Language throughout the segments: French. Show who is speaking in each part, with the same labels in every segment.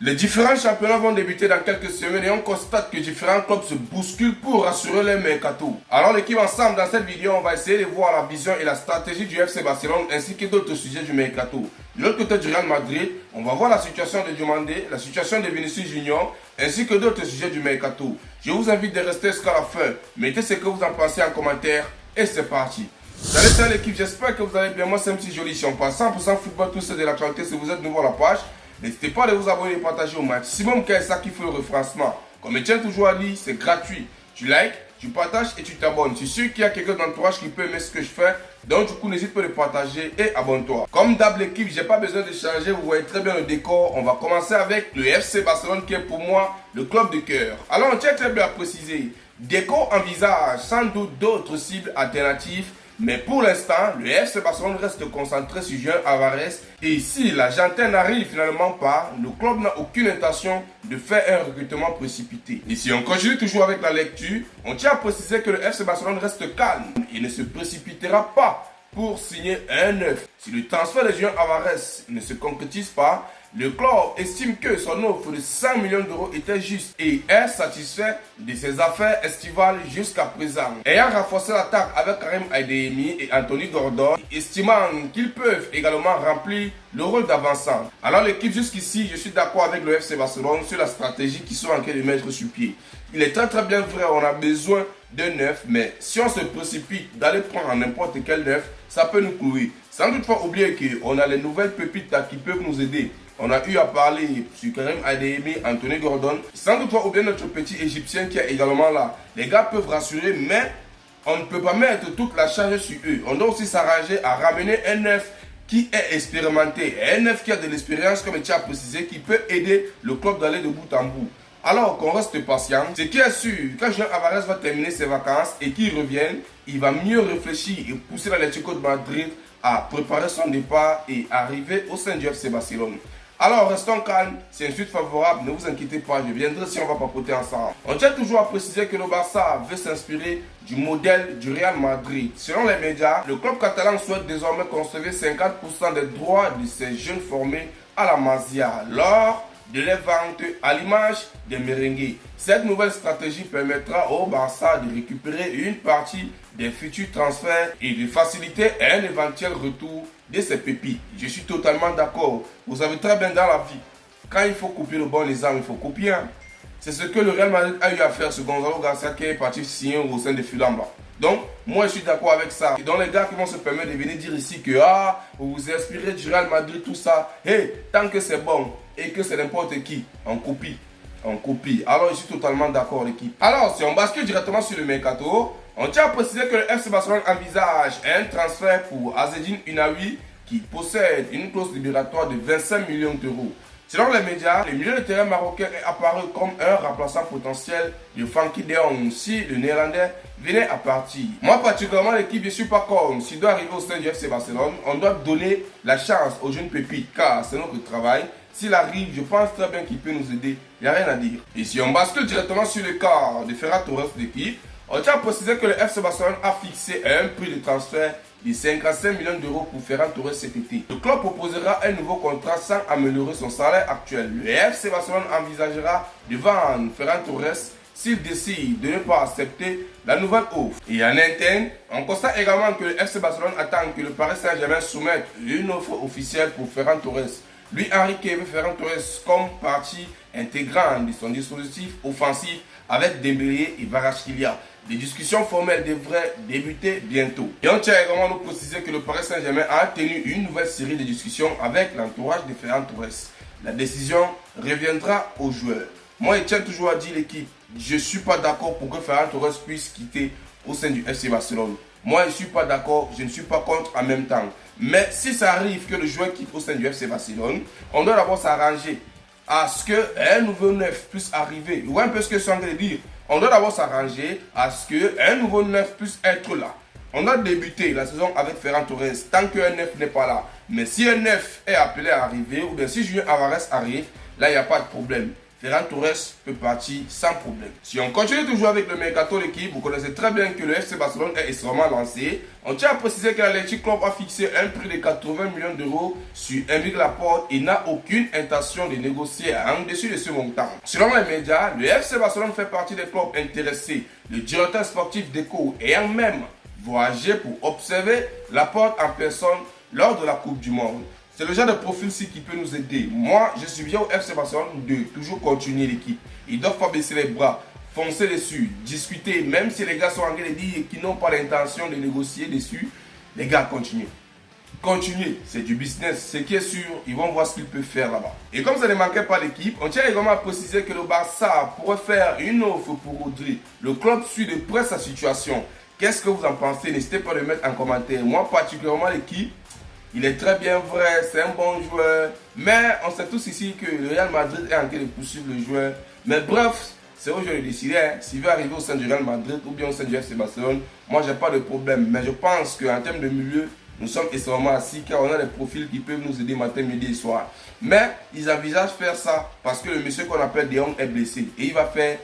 Speaker 1: Les différents championnats vont débuter dans quelques semaines et on constate que différents clubs se bousculent pour assurer leur mercato. Alors l'équipe ensemble, dans cette vidéo, on va essayer de voir la vision et la stratégie du FC Barcelone ainsi que d'autres sujets du mercato. De l'autre côté du Real Madrid, on va voir la situation de Diomandé, la situation de Vinicius Junior ainsi que d'autres sujets du mercato. Je vous invite de rester jusqu'à la fin. Mettez ce que vous en pensez en commentaire et c'est parti. Salut, salut l'équipe, j'espère que vous allez bien. Moi c'est un petit joli, si on parle 100% football, tout c'est de l'actualité. Si vous êtes nouveau à la page, n'hésitez pas à vous abonner et partager au maximum car c'est ça qui fait le référencement. Comme je tiens toujours à dire, c'est gratuit. Tu likes, tu partages et tu t'abonnes. Je suis sûr qu'il y a quelqu'un dans l'entourage qui peut aimer ce que je fais. Donc du coup, n'hésite pas à le partager et abonne-toi. Comme d'hab l'équipe, j'ai pas besoin de changer. Vous voyez très bien le décor. On va commencer avec le FC Barcelone qui est pour moi le club de cœur. Alors on tient très bien à préciser. Deco envisage sans doute d'autres cibles alternatives. Mais pour l'instant, le FC Barcelone reste concentré sur Julián Álvarez et si l'Argentin n'arrive finalement pas, le club n'a aucune intention de faire un recrutement précipité. Et si on continue toujours avec la lecture, on tient à préciser que le FC Barcelone reste calme et ne se précipitera pas pour signer un neuf. Si le transfert de Julián Álvarez ne se concrétise pas, le club estime que son offre de 100 millions d'euros était juste et est satisfait de ses affaires estivales jusqu'à présent. Ayant renforcé l'attaque avec Karim Adeyemi et Anthony Gordon, estimant qu'ils peuvent également remplir le rôle d'avancement. Alors l'équipe jusqu'ici, je suis d'accord avec le FC Barcelone sur la stratégie qu'ils sont en train de mettre sur pied. Il est très bien vrai, on a besoin d'un neuf, mais si on se précipite d'aller prendre n'importe quel neuf, ça peut nous clouer. Sans doute pas oublier qu'on a les nouvelles pépites là qui peuvent nous aider. On a eu à parler sur Karim Adeyemi, Anthony Gordon. Sans doute pas oublier notre petit Égyptien qui est également là. Les gars peuvent rassurer, mais on ne peut pas mettre toute la charge sur eux. On doit aussi s'arranger à ramener un neuf qui est expérimenté. Un neuf qui a de l'expérience, comme tu as précisé, qui peut aider le club d'aller de bout en bout. Alors qu'on reste patient, ce qui est sûr, quand Julián Álvarez va terminer ses vacances et qu'il revienne, il va mieux réfléchir et pousser l'Atlético de Madrid à préparer son départ et arriver au sein du FC Barcelone. Alors restons calmes, c'est une suite favorable, ne vous inquiétez pas, je viendrai si on va papoter ensemble. On tient toujours à préciser que le Barça veut s'inspirer du modèle du Real Madrid. Selon les médias, le club catalan souhaite désormais conserver 50% des droits de ses jeunes formés à la Masia lors de les ventes à l'image des merengues. Cette nouvelle stratégie permettra au Barça de récupérer une partie des futurs transferts et de faciliter un éventuel retour de ses pépites. Je suis totalement d'accord. Vous savez très bien dans la vie, quand il faut copier le bon exemple, il faut copier. Hein. C'est ce que le Real Madrid a eu à faire sur Gonzalo Garcia qui est parti signer au sein de Fulham. Donc, moi je suis d'accord avec ça. Et donc les gars qui vont se permettre de venir dire ici que vous vous inspirez du Real Madrid, tout ça. Hey, tant que c'est bon et que c'est n'importe qui, on copie. On copie. Alors je suis totalement d'accord l'équipe. Alors si on bascule directement sur le mercato, on tient à préciser que le FC Barcelone envisage un transfert pour Azzedine Ounahi qui possède une clause libératoire de 25 millions d'euros. Selon les médias, le milieu de terrain marocain est apparu comme un remplaçant potentiel de Frenkie de Jong si le néerlandais venait à partir. Moi particulièrement l'équipe, je ne suis pas comme s'il doit arriver au sein du FC Barcelone, on doit donner la chance aux jeunes pépites car c'est notre travail. S'il arrive, je pense très bien qu'il peut nous aider, il n'y a rien à dire. Et si on bascule directement sur le cas de Ferran Torres d'équipe, on tient à préciser que le FC Barcelone a fixé un prix de transfert de 55 millions d'euros pour Ferran Torres cet été. Le club proposera un nouveau contrat sans améliorer son salaire actuel. Le FC Barcelone envisagera de vendre Ferran Torres s'il décide de ne pas accepter la nouvelle offre. Et en interne, on constate également que le FC Barcelone attend que le Paris Saint-Germain soumette une offre officielle pour Ferran Torres. Lui, Henrique veut Ferran Torres comme partie intégrante de son dispositif offensif avec Dembélé et Kvaratskhelia. Les discussions formelles devraient débuter bientôt. Et on tient également à nous préciser que le Paris Saint-Germain a tenu une nouvelle série de discussions avec l'entourage de Ferran Torres. La décision reviendra aux joueurs. Moi, je tiens toujours à dire l'équipe, je ne suis pas d'accord pour que Ferran Torres puisse quitter au sein du FC Barcelone. Moi, je ne suis pas d'accord, je ne suis pas contre en même temps. Mais si ça arrive que le joueur quitte au sein du FC Barcelone, on doit d'abord s'arranger à ce qu'un nouveau neuf puisse arriver. Ou un peu ce que je suis en train de dire. On doit d'abord s'arranger à ce qu'un nouveau neuf puisse être là. On a débuté la saison avec Ferran Torres tant qu'un neuf n'est pas là. Mais si un neuf est appelé à arriver, ou bien si Julián Álvarez arrive, là il n'y a pas de problème. Ferran Torres peut partir sans problème. Si on continue toujours avec le mercato de l'équipe, vous connaissez très bien que le FC Barcelone est extrêmement lancé. On tient à préciser que l'Athletic Club a fixé un prix de 80 millions d'euros sur Aymeric Laporte et n'a aucune intention de négocier en dessus de ce montant. Selon les médias, le FC Barcelone fait partie des clubs intéressés. Le directeur sportif d'Eco ayant même voyagé pour observer Laporte en personne lors de la Coupe du Monde. C'est le genre de profil-ci qui peut nous aider. Moi, je suis bien au FC Barcelone de toujours continuer l'équipe. Ils ne doivent pas baisser les bras, foncer dessus, discuter. Même si les gars sont en train de dire qu'ils n'ont pas l'intention de négocier dessus, les gars, continuez. Continuez, c'est du business. Ce qui est sûr, ils vont voir ce qu'ils peuvent faire là-bas. Et comme ça ne manquait pas l'équipe, on tient également à préciser que le Barça pourrait faire une offre pour Rodri. Le club suit de près sa situation. Qu'est-ce que vous en pensez? N'hésitez pas à le mettre en commentaire. Moi, particulièrement l'équipe, il est très bien vrai, c'est un bon joueur. Mais on sait tous ici que le Real Madrid est en train de poursuivre le joueur. Mais bref, c'est au jeu de décider. S'il veut arriver au sein du Real Madrid ou bien au sein du FC Barcelone, moi, j'ai pas de problème. Mais je pense qu'en termes de milieu, nous sommes extrêmement assis car on a des profils qui peuvent nous aider matin, midi et soir. Mais ils envisagent faire ça parce que le monsieur qu'on appelle De Jong est blessé. Et il va faire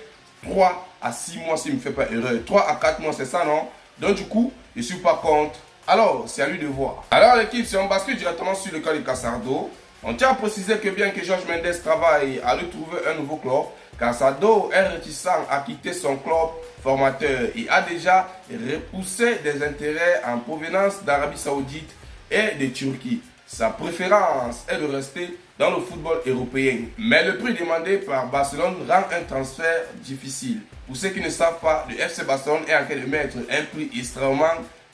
Speaker 1: 3 à 6 mois s'il ne me fait pas erreur. 3 à 4 mois, c'est ça, non? Donc du coup, je ne suis pas contre. Alors, c'est à lui de voir. Alors l'équipe, si on bascule directement sur le cas de Casado, on tient à préciser que bien que Jorge Mendes travaille à lui trouver un nouveau club, Casado est réticent à quitter son club formateur et a déjà repoussé des intérêts en provenance d'Arabie Saoudite et de Turquie. Sa préférence est de rester dans le football européen. Mais le prix demandé par Barcelone rend un transfert difficile. Pour ceux qui ne savent pas, le FC Barcelone est en train de mettre un prix extrêmement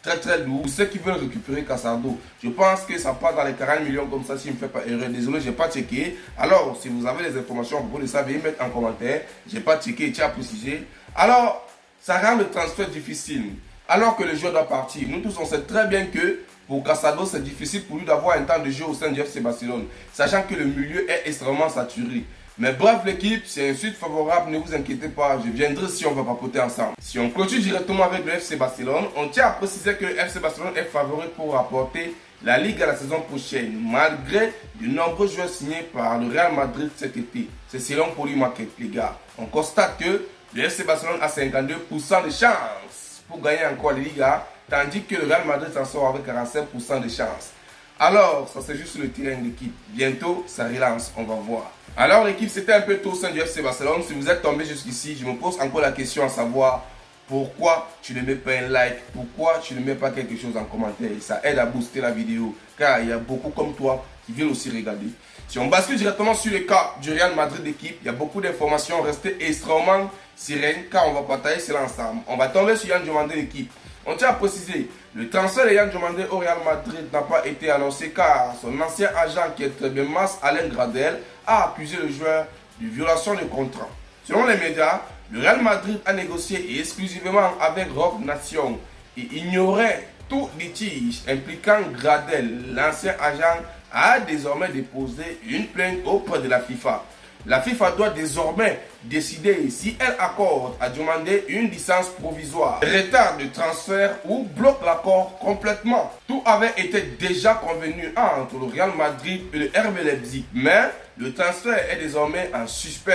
Speaker 1: très lourd. Pour ceux qui veulent récupérer Casado, je pense que ça passe dans les 40 millions comme ça si je ne me fais pas erreur. Désolé, je n'ai pas checké. Alors, si vous avez des informations, vous le savez, mettre en commentaire. Je n'ai pas checké, tu as précisé. Alors, ça rend le transfert difficile. Alors que le joueur doit partir. Nous tous, on sait très bien que pour Casado, c'est difficile pour lui d'avoir un temps de jeu au sein du FC Barcelone. Sachant que le milieu est extrêmement saturé. Mais bref l'équipe, c'est une suite favorable, ne vous inquiétez pas, je viendrai si on va papoter ensemble. Si on clôture directement avec le FC Barcelone, on tient à préciser que le FC Barcelone est favori pour rapporter la Ligue à la saison prochaine, malgré de nombreux joueurs signés par le Real Madrid cet été. C'est selon Polymarket, les gars. On constate que le FC Barcelone a 52% de chances pour gagner encore la Liga, tandis que le Real Madrid s'en sort avec 45% de chances. Alors, ça c'est juste le terrain d'équipe. Bientôt, ça relance, on va voir. Alors l'équipe, c'était un peu tôt au sein du FC Barcelone. Si vous êtes tombé jusqu'ici, je me pose encore la question à savoir pourquoi tu ne mets pas un like, pourquoi tu ne mets pas quelque chose en commentaire. Ça aide à booster la vidéo, car il y a beaucoup comme toi qui viennent aussi regarder. Si on bascule directement sur le cas du Real Madrid d'équipe, il y a beaucoup d'informations. Restez extrêmement sereines, car on va partager cela ensemble. On va tomber sur Yann Diomandé l'équipe. On tient à préciser, le transfert de Yann Diomandé au Real Madrid n'a pas été annoncé car son ancien agent qui est très bien masse, Alain Gradel, a accusé le joueur de violation de contrat. Selon les médias, le Real Madrid a négocié exclusivement avec Rob Nation et ignorait tout litige impliquant Gradel. L'ancien agent a désormais déposé une plainte auprès de la FIFA. La FIFA doit désormais décider si elle accorde à Diomandé une licence provisoire, retard de transfert ou bloque l'accord complètement. Tout avait été déjà convenu entre le Real Madrid et le RB Leipzig, mais le transfert est désormais en suspens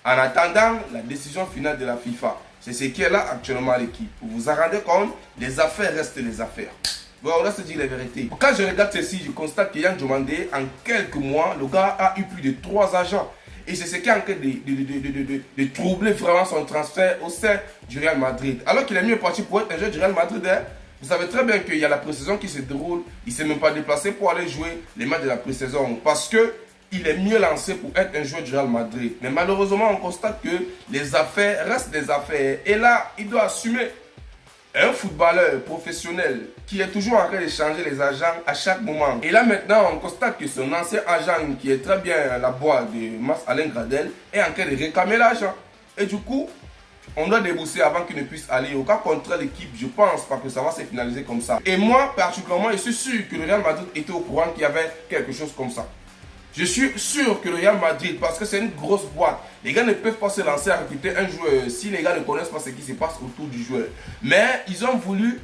Speaker 1: en attendant la décision finale de la FIFA. C'est ce qui est là actuellement à l'équipe. Vous vous en rendez compte, les affaires restent les affaires. Bon, on va se dire la vérité. Quand je regarde ceci, je constate que Yann Diomandé, en quelques mois, le gars a eu plus de 3 agents. Et c'est ce qui est en train de troubler vraiment son transfert au sein du Real Madrid. Alors qu'il est mieux parti pour être un joueur du Real Madrid. Hein. Vous savez très bien qu'il y a la pré-saison qui se déroule. Il ne s'est même pas déplacé pour aller jouer les matchs de la pré-saison. Parce qu'il est mieux lancé pour être un joueur du Real Madrid. Mais malheureusement, on constate que les affaires restent des affaires. Et là, il doit assumer. Un footballeur professionnel qui est toujours en train de changer les agents à chaque moment. Et là maintenant, on constate que son ancien agent qui est très bien à la boîte de Mas Alain Gradel est en train de réclamer l'argent. Et du coup, on doit débourser avant qu'il ne puisse aller. Au cas contre l'équipe, je pense pas que ça va se finaliser comme ça. Et moi, particulièrement, je suis sûr que le Real Madrid était au courant qu'il y avait quelque chose comme ça. Je suis sûr que le Real Madrid, parce que c'est une grosse boîte, les gars ne peuvent pas se lancer à recruter un joueur si les gars ne connaissent pas ce qui se passe autour du joueur. Mais ils ont voulu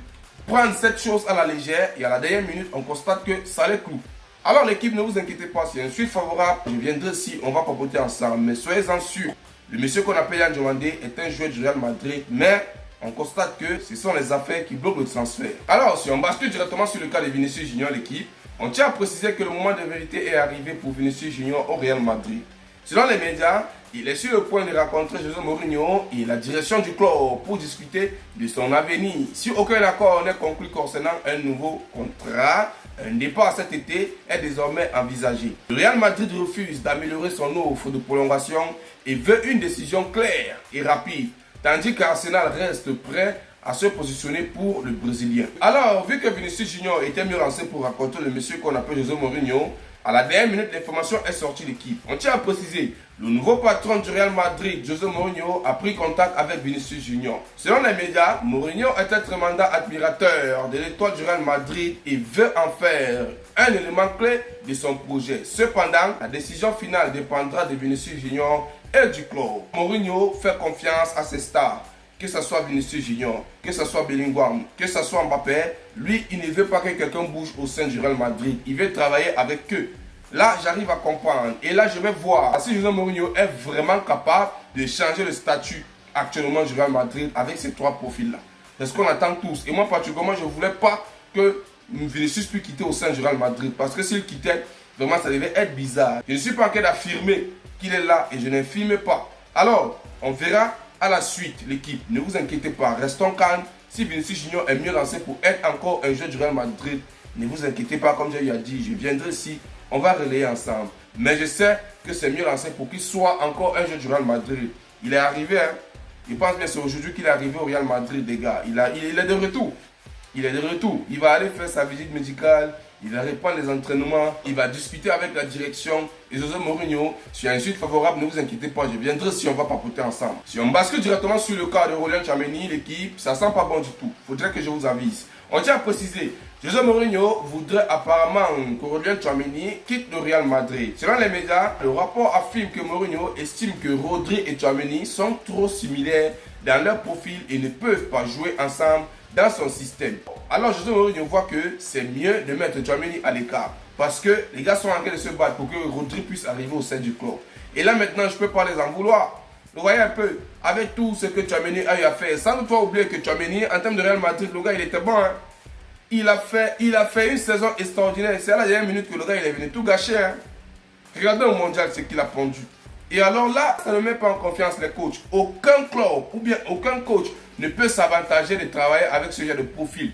Speaker 1: prendre cette chose à la légère et à la dernière minute, on constate que ça les cloue. Alors l'équipe, ne vous inquiétez pas, si un suite favorable, je viendrai ici, on va papoter ensemble. Mais soyez-en sûrs, le monsieur qu'on appelle Yan Diomandé est un joueur du Real Madrid, mais on constate que ce sont les affaires qui bloquent le transfert. Alors, si on bascule directement sur le cas de Vinicius Junior, l'équipe, on tient à préciser que le moment de vérité est arrivé pour Vinicius Junior au Real Madrid. Selon les médias, il est sur le point de rencontrer José Mourinho et la direction du club pour discuter de son avenir. Si aucun accord n'est conclu concernant un nouveau contrat, un départ cet été est désormais envisagé. Le Real Madrid refuse d'améliorer son offre de prolongation et veut une décision claire et rapide, tandis qu'Arsenal reste prêt à se positionner pour le Brésilien. Alors, vu que Vinicius Junior était mieux lancé pour rencontrer le monsieur qu'on appelle José Mourinho, à la dernière minute, l'information est sortie de l'équipe. On tient à préciser, le nouveau patron du Real Madrid, José Mourinho, a pris contact avec Vinicius Junior. Selon les médias, Mourinho est un très mandat admirateur de l'étoile du Real Madrid et veut en faire un élément clé de son projet. Cependant, la décision finale dépendra de Vinicius Junior et du club. Mourinho fait confiance à ses stars. Que ce soit Vinicius Junior, que ce soit Bellingham, que ce soit Mbappé, lui, il ne veut pas que quelqu'un bouge au sein du Real Madrid. Il veut travailler avec eux. Là, j'arrive à comprendre. Et là, je vais voir si José Mourinho est vraiment capable de changer le statut actuellement du Real Madrid avec ces trois profils-là. C'est ce qu'on attend tous. Et moi, particulièrement, je ne voulais pas que Vinicius puisse quitter au sein du Real Madrid. Parce que s'il quittait, vraiment, ça devait être bizarre. Je ne suis pas en train d'affirmer qu'il est là et je n'infirme pas. Alors, on verra à la suite, l'équipe. Ne vous inquiétez pas, restons calmes. Si Vinicius Junior est mieux lancé pour être encore un joueur du Real Madrid, ne vous inquiétez pas, comme j'ai eu à dire, je viendrai ici, on va relayer ensemble. Mais je sais que c'est mieux lancé pour qu'il soit encore un joueur du Real Madrid. Il est arrivé, hein. Je pense bien c'est aujourd'hui qu'il est arrivé au Real Madrid, les gars. Il est de retour. Il est de retour. Il va aller faire sa visite médicale. Il va reprendre les entraînements, il va discuter avec la direction et José Mourinho. Si y a une suite favorable, ne vous inquiétez pas, je viendrai si on va papoter ensemble. Si on bascule directement sur le cas de Aurélien Tchouaméni, l'équipe, ça sent pas bon du tout. Faudrait que je vous avise. On tient à préciser, José Mourinho voudrait apparemment qu'Aurélien Tchouaméni quitte le Real Madrid. Selon les médias, le rapport affirme que Mourinho estime que Rodri et Tchouaméni sont trop similaires dans leur profil et ne peuvent pas jouer ensemble dans son système. Alors José Mourinho voit que c'est mieux de mettre Tchouaméni à l'écart parce que les gars sont en train de se battre pour que Rodri puisse arriver au sein du club. Et là maintenant, je ne peux pas les en vouloir. Vous voyez un peu, avec tout ce que Tchouaméni a eu à faire, sans toutefois oublier que Tchouaméni, en termes de Real Madrid, le gars il était bon. Hein. Il a fait une saison extraordinaire. C'est à la dernière minute que le gars il est venu tout gâcher. Hein. Regardez au mondial ce qu'il a pondu. Et alors là, ça ne met pas en confiance les coachs. Aucun club ou bien aucun coach ne peut s'avantager de travailler avec ce genre de profil.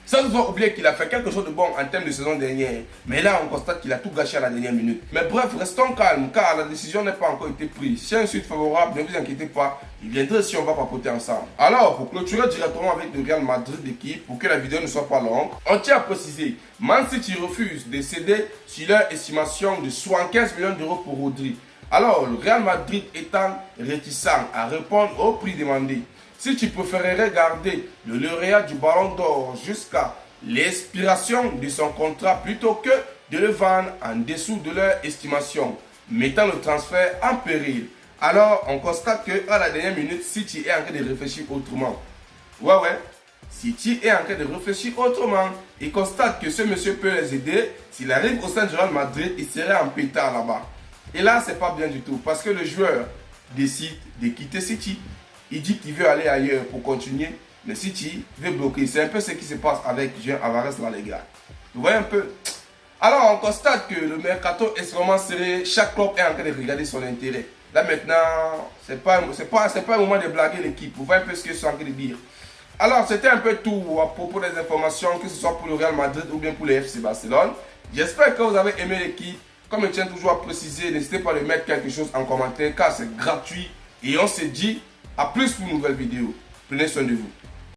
Speaker 1: Sans toutefois oublier qu'il a fait quelque chose de bon en termes de saison dernière. Mais là, on constate qu'il a tout gâché à la dernière minute. Mais bref, restons calmes car la décision n'a pas encore été prise. Si il y a une suite favorable, ne vous inquiétez pas. Il viendra si on va papoter ensemble. Alors, pour clôturer directement avec le Real Madrid d'équipe, pour que la vidéo ne soit pas longue, on tient à préciser, Man City refuse de céder sur leur estimation de 75 millions d'euros pour Rodri. Alors, le Real Madrid étant réticent à répondre au prix demandé. Si tu préférerais garder le lauréat du Ballon d'Or jusqu'à l'expiration de son contrat plutôt que de le vendre en dessous de leur estimation, mettant le transfert en péril, alors on constate qu'à la dernière minute, City est en train de réfléchir autrement. Ouais, City est en train de réfléchir autrement. Il constate que ce monsieur peut les aider. S'il arrive au sein du Real Madrid, il serait en pétard là-bas. Et là, c'est pas bien du tout parce que le joueur décide de quitter City. Il dit qu'il veut aller ailleurs pour continuer, mais City veut bloquer. C'est un peu ce qui se passe avec Julián Álvarez là, les gars. Vous voyez un peu. Alors, on constate que le mercato est vraiment serré. Chaque club est en train de regarder son intérêt. Là, maintenant, c'est pas un moment de blaguer l'équipe. Vous voyez un peu ce que je suis en train de dire. Alors, c'était un peu tout à propos des informations, que ce soit pour le Real Madrid ou bien pour le FC Barcelone. J'espère que vous avez aimé l'équipe. Comme je tiens toujours à préciser, n'hésitez pas à mettre quelque chose en commentaire car c'est gratuit. Et on se dit à plus pour une nouvelle vidéo. Prenez soin de vous.